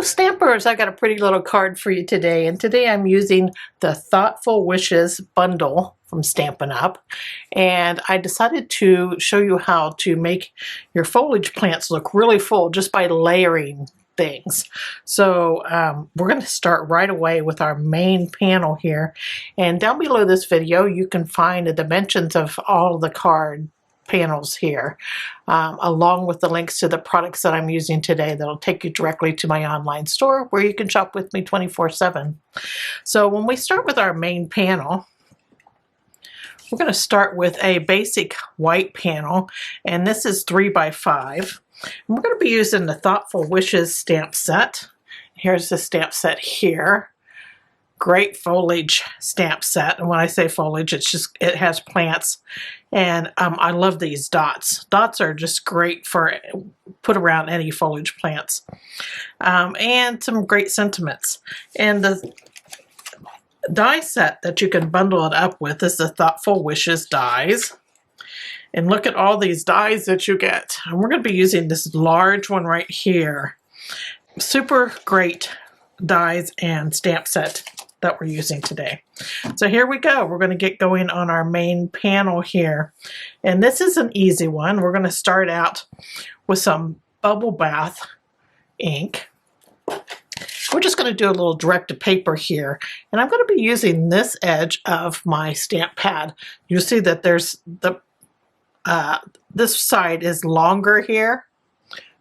Stampers, I got a pretty little card for you today, and today I'm using the Thoughtful Wishes bundle from Stampin' Up, and I decided to show you how to make your foliage plants look really full just by layering things. So we're going to start right away with our main panel here, and down below this video you can find the dimensions of all the card panels here, along with the links to the products that I'm using today that'll take you directly to my online store where you can shop with me 24/7. So when we start with our main panel, we're going to start with a basic white panel, and this is 3x5. And we're going to be using the Thoughtful Wishes stamp set. Here's the stamp set here. Great foliage stamp set, and when I say foliage, it has plants, and I love these dots. Dots are just great for put around any foliage plants, and some great sentiments. And the die set that you can bundle it up with is the Thoughtful Wishes dies. And look at all these dies that you get. And we're going to be using this large one right here. Super great dies and stamp set that we're using today. So here we go. We're going to get going on our main panel here. And this is an easy one. We're going to start out with some bubble bath ink. We're just going to do a little direct to paper here. And I'm going to be using this edge of my stamp pad. You'll see that there's this side is longer here.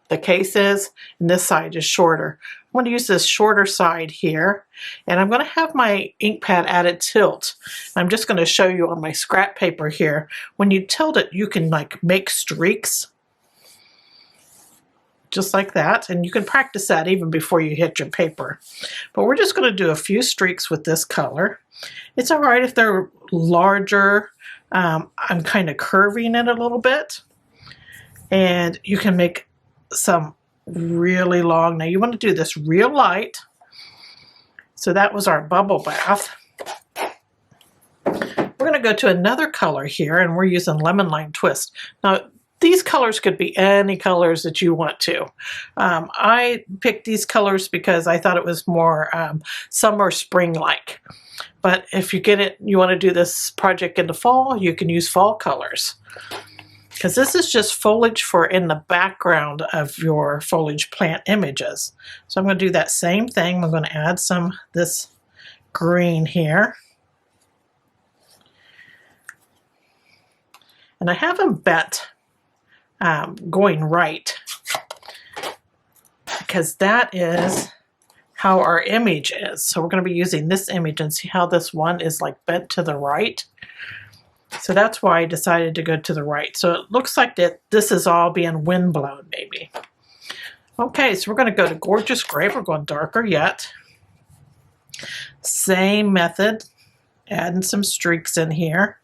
The case is, and this side is shorter. I'm going to use this shorter side here, and I'm going to have my ink pad at a tilt. I'm just going to show you on my scrap paper here. When you tilt it, you can like make streaks, just like that, and you can practice that even before you hit your paper. But we're just going to do a few streaks with this color. It's all right if they're larger. I'm kind of curving it a little bit, and you can make some really long. Now you want to do this real light. So that was our bubble bath. We're going to go to another color here, and we're using Lemon Lime Twist. Now these colors could be any colors that you want to. I picked these colors because I thought it was more summer spring-like. But if you want to do this project in the fall, you can use fall colors. Because this is just foliage for in the background of your foliage plant images. So I'm going to do that same thing. I'm going to add some this green here. And I have them bent going right, because that is how our image is. So we're going to be using this image, and see how this one is like bent to the right. So that's why I decided to go to the right. So it looks like that this is all being windblown maybe. Okay, so we're going to go to Gorgeous Grape. We're going darker yet. Same method, adding some streaks in here.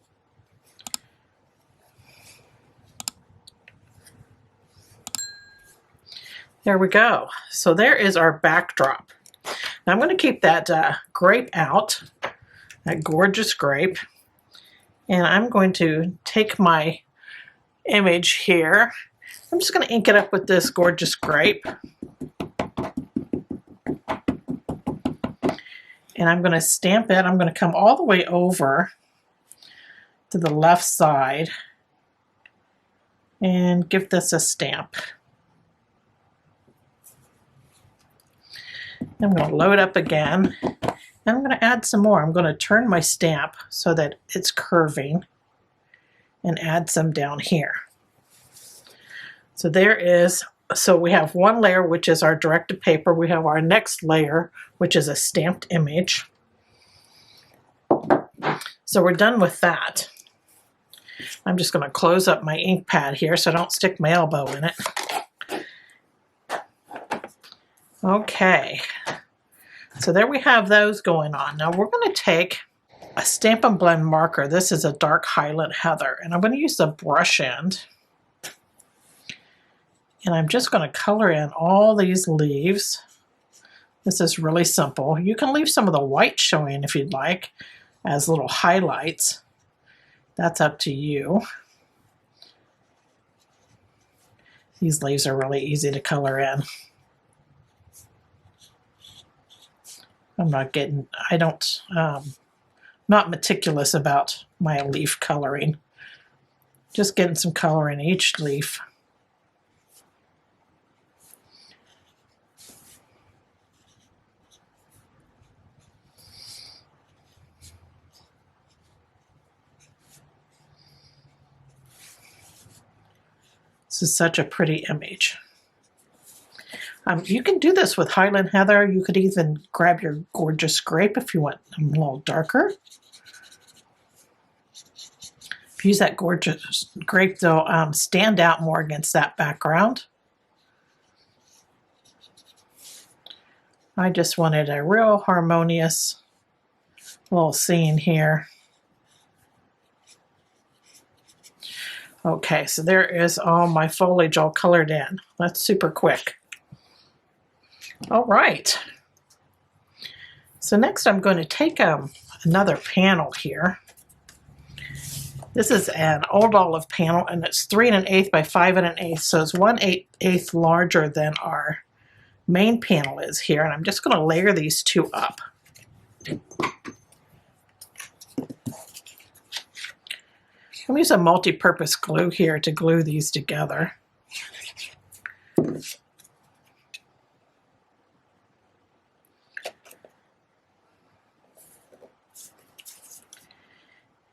There we go. So there is our backdrop. Now I'm going to keep that grape out, that Gorgeous Grape. And I'm going to take my image here. I'm just going to ink it up with this Gorgeous Grape. And I'm going to stamp it. I'm going to come all the way over to the left side and give this a stamp. I'm going to load up again. And I'm going to add some more. I'm going to turn my stamp so that it's curving and add some down here. So there is, so we have one layer, which is our directed paper. We have our next layer, which is a stamped image. So we're done with that. I'm just going to close up my ink pad here so I don't stick my elbow in it. Okay. So there we have those going on. Now we're going to take a Stampin' Blend marker. This is a dark Highland Heather, and I'm going to use the brush end. And I'm just going to color in all these leaves. This is really simple. You can leave some of the white showing if you'd like as little highlights. That's up to you. These leaves are really easy to color in. not meticulous about my leaf coloring. Just getting some color in each leaf. This is such a pretty image. You can do this with Highland Heather. You could even grab your gorgeous grape if you want them a little darker. If you use that gorgeous grape, they'll stand out more against that background. I just wanted a real harmonious little scene here. Okay, so there is all my foliage all colored in. That's super quick. All right. So next I'm going to take another panel here. This is an old olive panel, and it's 3 1/8 by 5 1/8, so it's 1/8 larger than our main panel is here, and I'm just going to layer these two up. I'm using a multi-purpose glue here to glue these together.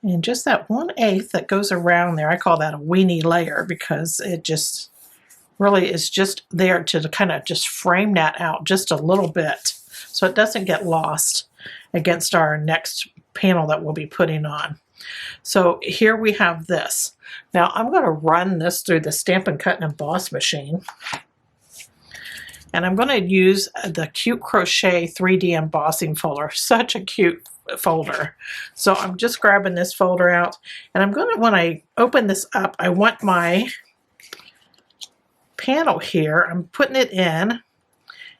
And just that 1/8 that goes around there, I call that a weenie layer, because it just really is just there to kind of just frame that out just a little bit so it doesn't get lost against our next panel that we'll be putting on. So here we have this. Now I'm going to run this through the Stampin' Cut and Emboss machine. And I'm going to use the Cute Crochet 3D embossing folder. Such a cute folder. So I'm just grabbing this folder out, and I'm going to, when I open this up, I want my panel here, I'm putting it in,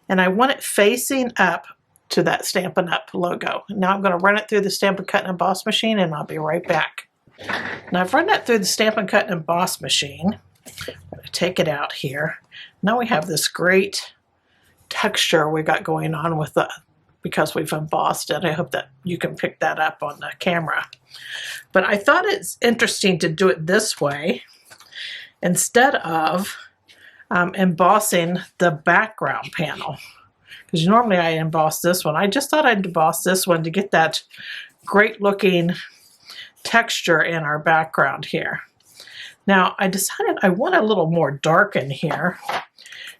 and I want it facing up to that Stampin' Up logo. Now I'm going to run it through the Stampin' Cut and Emboss machine, and I'll be right back. Now I've run that through the Stampin' Cut and Emboss machine. I'm going to take it out here. Now we have this great texture we got going on with the, because we've embossed it. I hope that you can pick that up on the camera. But I thought it's interesting to do it this way instead of embossing the background panel. Because normally I emboss this one. I just thought I'd emboss this one to get that great looking texture in our background here. Now I decided I want a little more dark in here.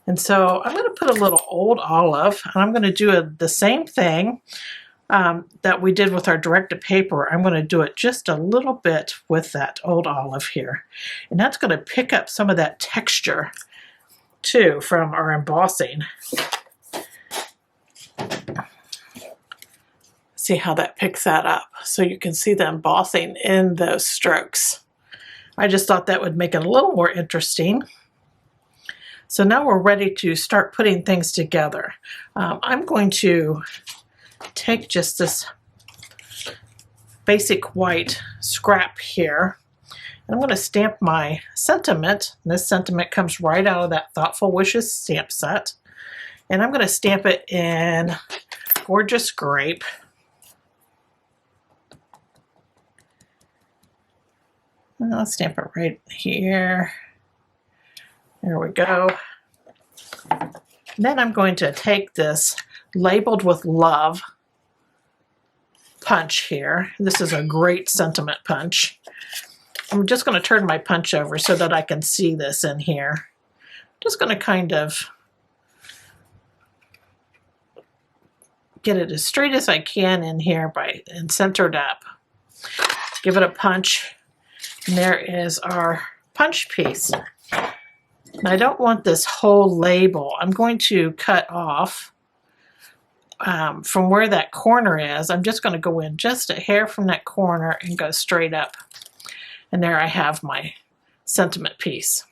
And so I'm going to put a little old olive, and I'm going to do the same thing that we did with our directed paper. I'm going to do it just a little bit with that old olive here. And that's going to pick up some of that texture too from our embossing. See how that picks that up. So you can see the embossing in those strokes. I just thought that would make it a little more interesting. So now we're ready to start putting things together. I'm going to take just this basic white scrap here, and I'm going to stamp my sentiment. And this sentiment comes right out of that Thoughtful Wishes stamp set. And I'm going to stamp it in Gorgeous Grape. And I'll stamp it right here. There we go. And then I'm going to take this Labeled with Love punch here. This is a great sentiment punch. I'm just going to turn my punch over so that I can see this in here. Just going to kind of get it as straight as I can in here and centered up. Give it a punch. And there is our punch piece. And I don't want this whole label. I'm going to cut off from where that corner is. I'm just going to go in just a hair from that corner and go straight up. And there I have my sentiment piece.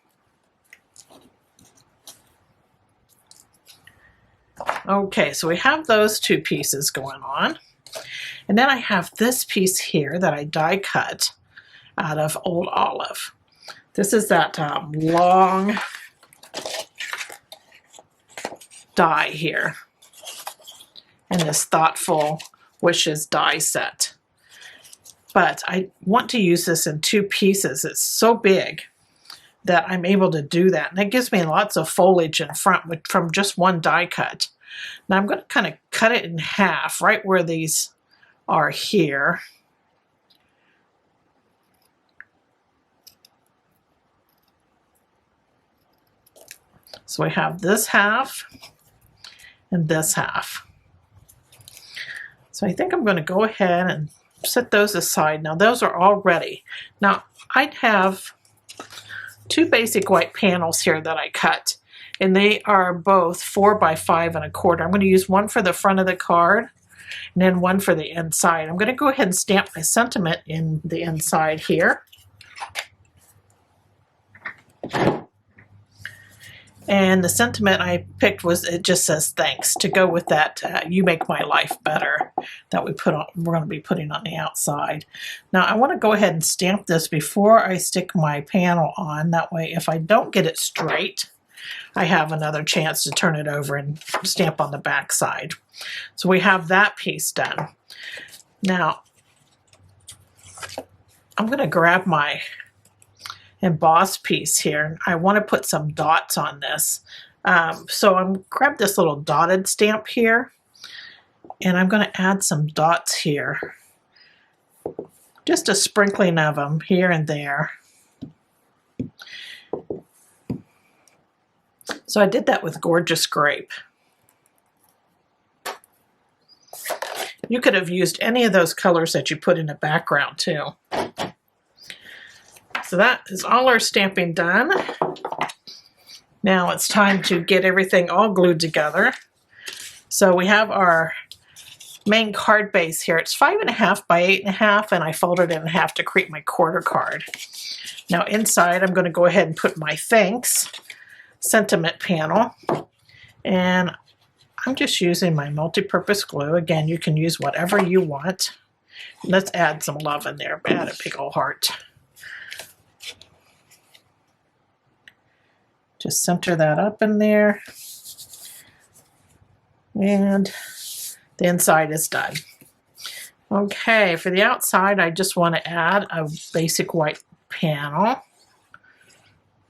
Okay, so we have those two pieces going on. And then I have this piece here that I die cut out of old olive. This is that long die here. in this Thoughtful Wishes die set. But I want to use this in 2 pieces. It's so big that I'm able to do that. And it gives me lots of foliage in front from just one die cut. Now I'm going to kind of cut it in half right where these are here. So we have this half and this half. So I think I'm going to go ahead and set those aside. Now those are all ready. Now I have 2 basic white panels here that I cut, and they are both 4 by 5 1/4. I'm going to use one for the front of the card and then one for the inside. I'm going to go ahead and stamp my sentiment in the inside here. And the sentiment I picked it just says thanks, to go with that you make my life better that we're going to be putting on the outside. Now I want to go ahead and stamp this before I stick my panel on. That way if I don't get it straight, I have another chance to turn it over and stamp on the back side. So we have that piece done. Now I'm going to grab my embossed piece here. I want to put some dots on this. So I'm grab this little dotted stamp here, and I'm going to add some dots here. Just a sprinkling of them here and there. So I did that with Gorgeous Grape. You could have used any of those colors that you put in the background too. So that is all our stamping done. Now it's time to get everything all glued together. So we have our main card base here. It's 5.5 by 8.5, and I folded it in half to create my quarter card. Now inside I'm going to go ahead and put my thanks sentiment panel, and I'm just using my multi-purpose glue. Again, you can use whatever you want. Let's add some love in there. Add a big old heart. Just center that up in there, and the inside is done. Okay, for the outside, I just want to add a basic white panel,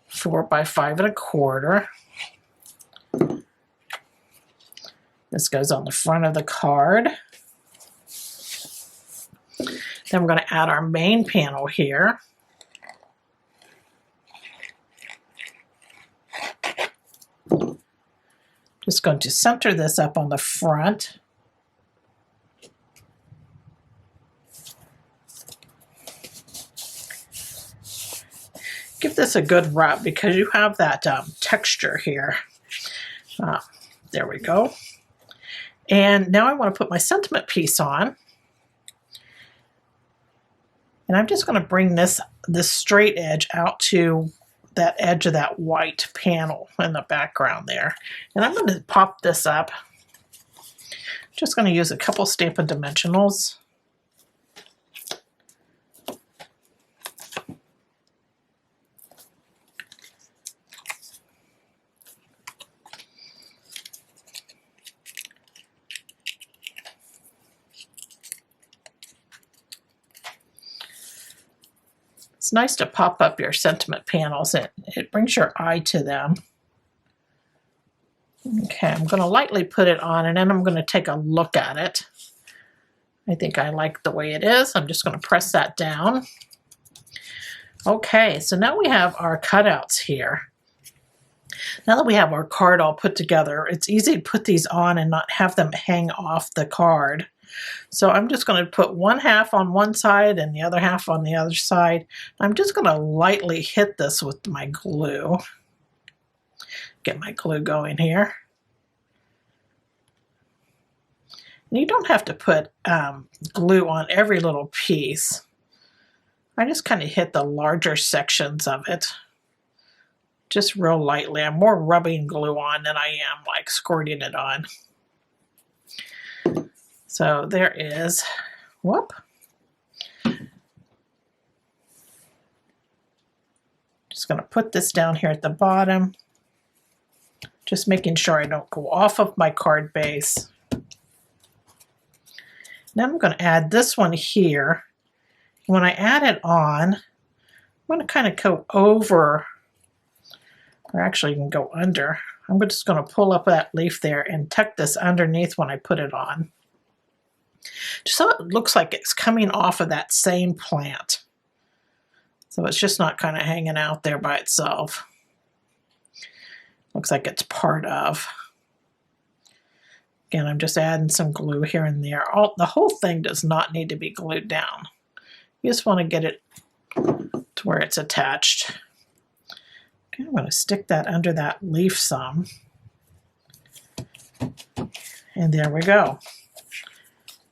4 by 5 1/4. This goes on the front of the card. Then we're going to add our main panel here. Just going to center this up on the front. Give this a good rub because you have that texture here. There we go. And now I want to put my sentiment piece on. And I'm just going to bring this straight edge out to that edge of that white panel in the background there. And I'm going to pop this up. Just going to use a couple Stampin' Dimensionals. It's nice to pop up your sentiment panels. It brings your eye to them. Okay, I'm going to lightly put it on, and then I'm going to take a look at it. I think I like the way it is. I'm just going to press that down. Okay, so now we have our cutouts here. Now that we have our card all put together, it's easy to put these on and not have them hang off the card. So I'm just going to put one half on one side and the other half on the other side. I'm just going to lightly hit this with my glue. Get my glue going here. And you don't have to put glue on every little piece. I just kind of hit the larger sections of it. Just real lightly. I'm more rubbing glue on than I am like squirting it on. So there is, whoop. Just going to put this down here at the bottom. Just making sure I don't go off of my card base. Now I'm going to add this one here. When I add it on, I'm going to kind of go over, or actually you can go under. I'm just going to pull up that leaf there and tuck this underneath when I put it on. Just so it looks like it's coming off of that same plant. So it's just not kind of hanging out there by itself. Looks like it's part of. Again, I'm just adding some glue here and there. The whole thing does not need to be glued down. You just want to get it to where it's attached. Okay, I'm going to stick that under that leaf some. And there we go.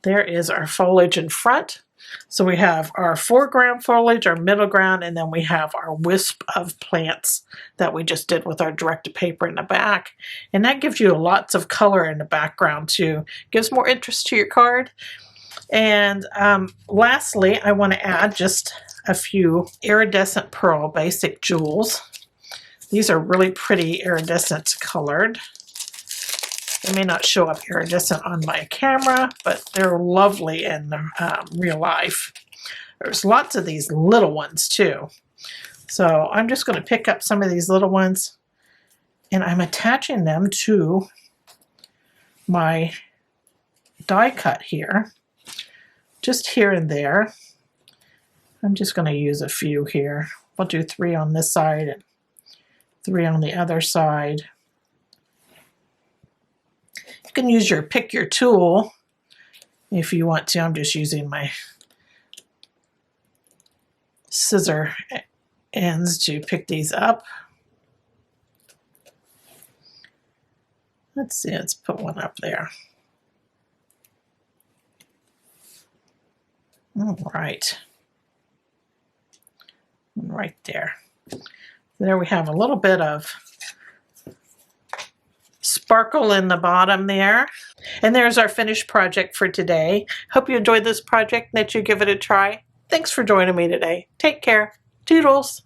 There is our foliage in front. So we have our foreground foliage, our middle ground, and then we have our wisp of plants that we just did with our direct-to-paper in the back. And that gives you lots of color in the background too. Gives more interest to your card. And lastly, I want to add just a few iridescent pearl basic jewels. These are really pretty iridescent colored. They may not show up iridescent on my camera, but they're lovely in real life. There's lots of these little ones too. So I'm just going to pick up some of these little ones and I'm attaching them to my die cut here. Just here and there. I'm just going to use a few here. We'll do 3 on this side and 3 on the other side. You can use pick your tool if you want to. I'm just using my scissor ends to pick these up. Let's see, let's put one up there. All right. Right there. There we have a little bit of sparkle in the bottom there. And there's our finished project for today. Hope you enjoyed this project and that you give it a try. Thanks for joining me today. Take care. Toodles.